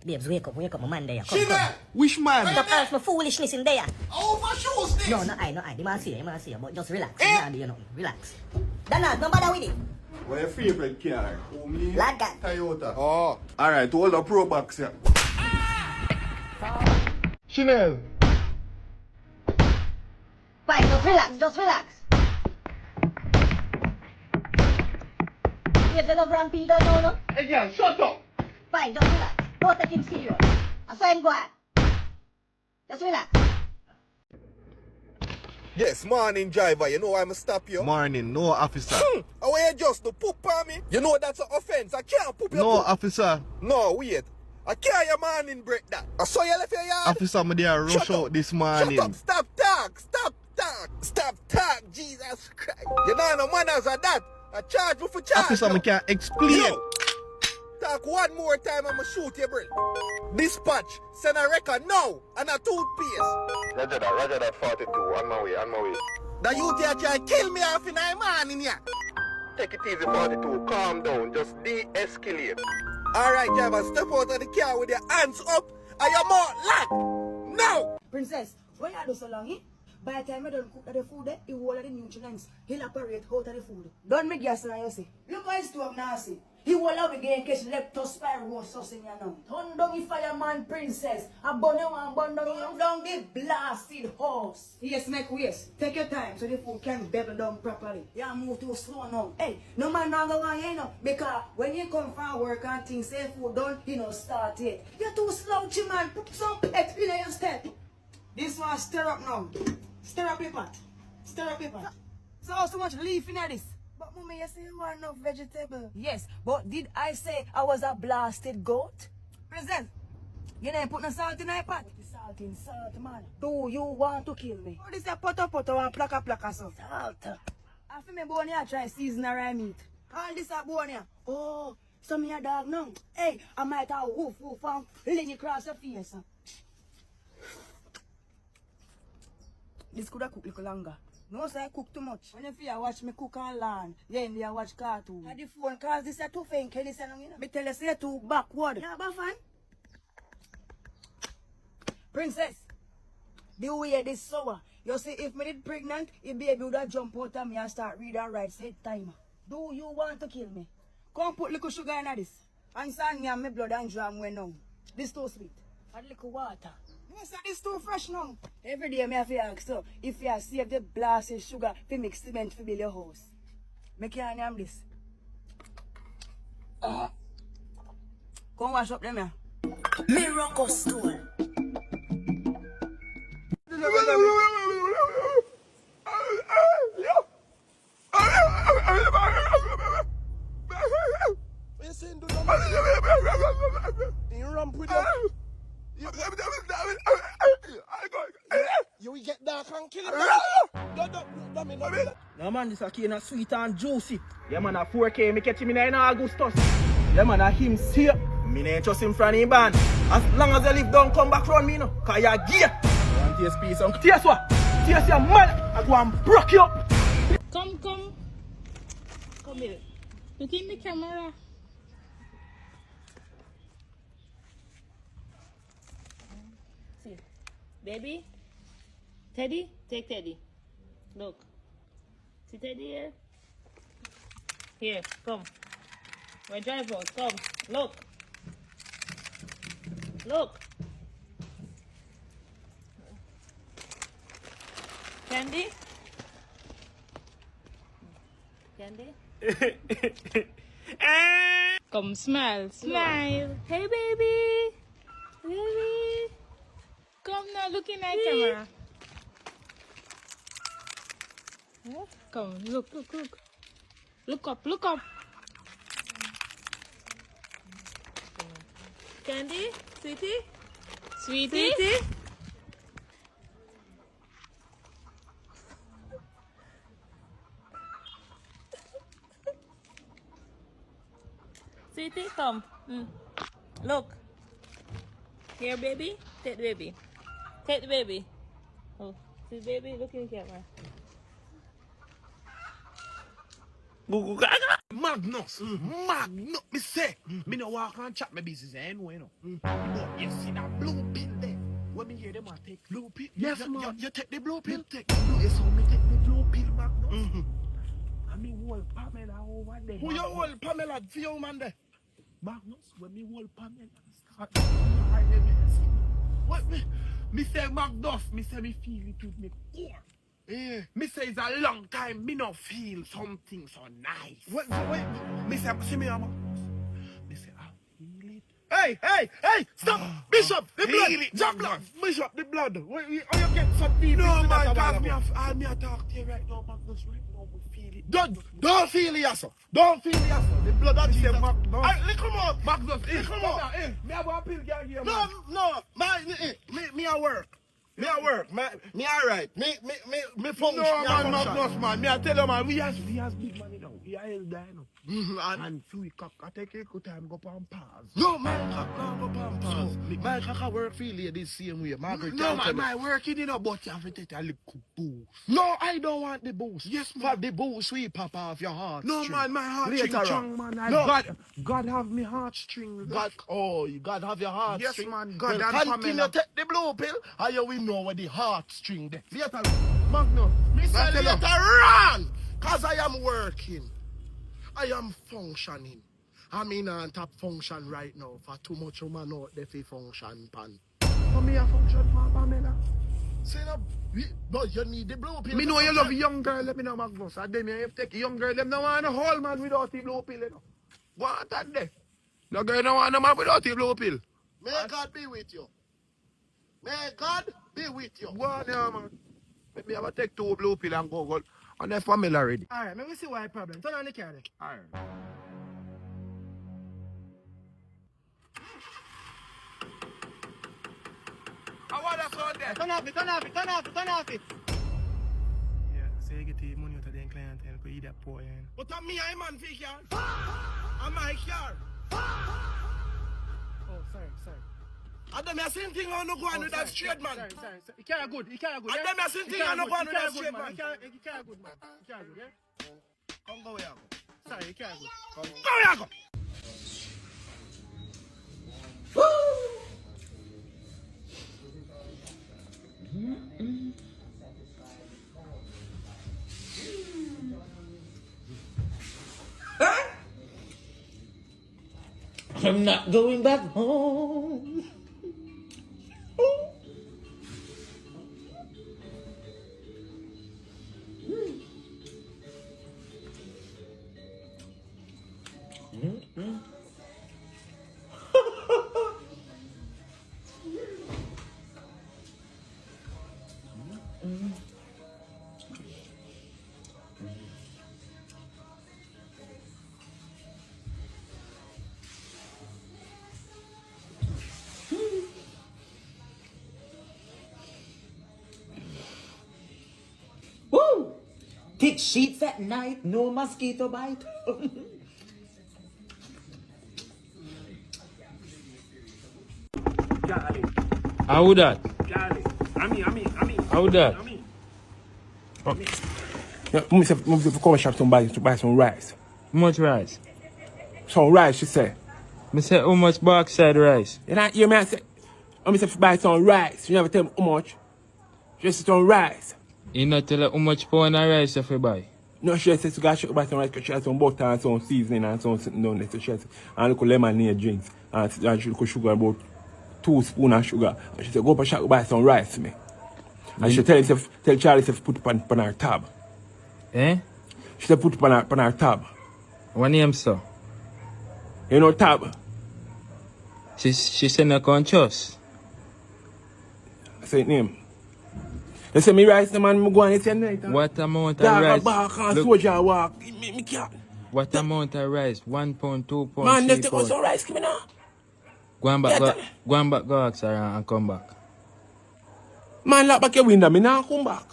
Babes, wake up, my man there. She there? Which man? Stop asking for foolishness in there. Overshoes this. No, I. The man see you, but just relax. You know, relax. Danad, no bother with it. What's your favorite car? Like that. Toyota. Oh. Alright, hold the pro box here. Chanel. Fine, just relax. You have to run Peter, no? Hey, girl, shut up. Fine, just relax. Don't take him serious. I saw him go out. Just relax. Yes, morning driver, you know why I'm stop you? Morning, no officer. I want you just to poop on me. You know that's an offense. I can't poop your No poop. officer. No, wait. I can't your morning break that. I saw you left your yard. Officer, me there rush Shut out up. this morning. Shut up, stop talk, Jesus Christ. You know no manners of that. I charge you for charge. Officer, me can't explain. Yo, talk one more time, I'ma shoot your brain. Dispatch, send a record now, and a toothpaste. Roger that 42, on my way. The youth here try to kill me off in the morning here. Take it easy, 42, calm down, just de-escalate. Alright, driver, step out of the car with your hands up and your mouth locked. Now! Princess, why you do so long, eh? By the time I don't cook the food, the whole of the nutrients, he'll operate out of the food. Don't make gas now, you see. Look how it's too nasty. He will have again in case leptospirosis in your nose. Turn down the fireman, princess. I burn you and burn down the blasted horse. Yes, make waste. Take your time so the food can bevel down properly. You move too slow now. Hey, no man not go on here, you know. Because when you come from work and things say food done, you know, start it. You're too slouchy, man. Put some pep in your step. This one stir up now. Stir up your pot. Stir up your pot. So much leaf in this. But mommy, you say you want enough vegetable. Yes, but did I say I was a blasted goat? Princess, you didn't put no salt in my pot. Put the salt, man. Do you want to kill me? Oh, this is a poto and plaka so. Salt. I feel me bone here try season around meat. All this a bone here. Oh, some of your dog now. Hey, I might have woof and fling across your face. This could have cooked a little longer. No, sir, I cook too much. When you feel watch me cook and learn, then you watch cartoon. And the phone calls this a too faint, can you say no? Me tell you say too backward. Yeah, but fine. Princess, the way this sour, you see if me did pregnant, the baby would have jump out of me and start read and write set timer. Do you want to kill me? Come put little sugar in this. And send me and my blood and drum went down. This too sweet. Add little water. Yes, this too fresh now. Every day I have to ask so if you save the blasted sugar to mix cement to build your house. Make your name this. Come wash up them here. Miracle store. You ramp with them. You will get dark and kill him. No man, this a cane sweet and juicy. Yeah man, a 4K, me catch him in Augustus. Yeah man, a him see. Me ain't trust him from him band. As long as you live down, come back round me no. Cause you're gay. One taste piece, some taste what? Taste your man. I go and broke you up. Come. Come here. Look in the camera. See. Baby. Teddy. Take Teddy. Look. See Teddy here? Here, come. My driver, come. Look. Look. Candy? Candy? Come smile. Smile. Hey baby. Baby. Come now, look in my camera. Yeah. Come, look. Look up. Candy? Sweetie? Sweetie, come. Look. Here, baby. Take the baby. Take the baby. Oh, see baby, look in the camera. Magnus. Magnus, me say. Me no walk and chat my business, I know, you know. But you see that blue pill there. When me hear them, I take blue pill. Yes, man. You take the blue pill? Take the blue. Yes, so me take the blue pill, Magnus. I mean, hold Pamela over there. Who you hold Pamela for you, man there? Magnus, when me hold Pamela, start what me say Magnus, me say me feel it with me core. Yeah. Me say it's a long time, me not feel something so nice. What? Me say, see me, Magnus. Me say, I feel it. Hey, stop! Bishop, the blood! Jump blood! Bishop, the blood! How you get some deep? No, man, cause me a talk to you right now, Magnus, right now, we feel it. Don't feel it, yourself. Don't feel it, yourself. The blood of Jesus. Magnus. Come on, Magnus. Come on. Me have a pill gang here, man. No, me a work. Me alright. Me function. No, man, Magnus, man. Me I tell you, man, we has big money now. We are held there now. And free cock, I take a good time go on pause. No, man, cock go on pause. My cock work freely the same way. Margaret, no, man, my work in it, but you have to take a little boost. No, I don't want the boost. Yes, man. For the boost, we pop off your heart. No, man, my heart string, man. No. God have me heart string. God have your heart string. Yes, man, God have continue to take the blue pill, and you will know where the heart string there. Later, Magnus, me say later run, cause I am working. I am functioning. I'm in on top function right now. For too much woman out there for function pan. For me a function for Pamela. Say no, but you need the blue pill. Me know you love a young girl, let me know Magnus. And then you have to take a young girl, them no want a whole man without the blue pill, you know. What that day? No girl no want a man without the blue pill. May God be with you. May God be with you. Go on here, man. Let me have a take 2 blue pill and go on the family already. Alright, let me see why problem. Turn on the car then. Alright. I want that phone there. Turn off it. Yeah, so you get the money out of the clientele because you that poor, yeah. But I'm me, I'm man for your car. I'm my car. Oh, sorry. And them are saying thing on no go on with that straight man. Sorry. You can't good. And them are saying thing on no go on with that straight man. You can't good, man. You can't good, yeah? Come go where you go. Sorry, you can't good. Go where you go. I'm not going back home. Woo! Thick sheets at night, no mosquito bite. How that? How that? Yeah, come shop somebody to buy some rice. How much rice? Some rice, she say. Me say how much backside rice? You know, you man say, I say buy some rice. You never tell me how much. Just some rice. You not tell her how much pound of rice you buy? No, she says you should buy some rice because she has some butter and some seasoning and some sitting down there. So she has and look lemonade drinks and she look sugar about 2 spoons of sugar. And she said, go up a shop buy some rice for me. And she tell Charlie to put it on her tab. Eh? She said put it on her tab. What name so? You know tab? She said no conscious. I say name. They say me rice, the man, me go on this night. What amount of rice? Back and soldier walk. Me can't. What amount of rice? 1 pound, 2 pound, man, 3 let's take pound? some rice, give me now. Go on back, go ask her and come back. Man, lock back your window, me now come back.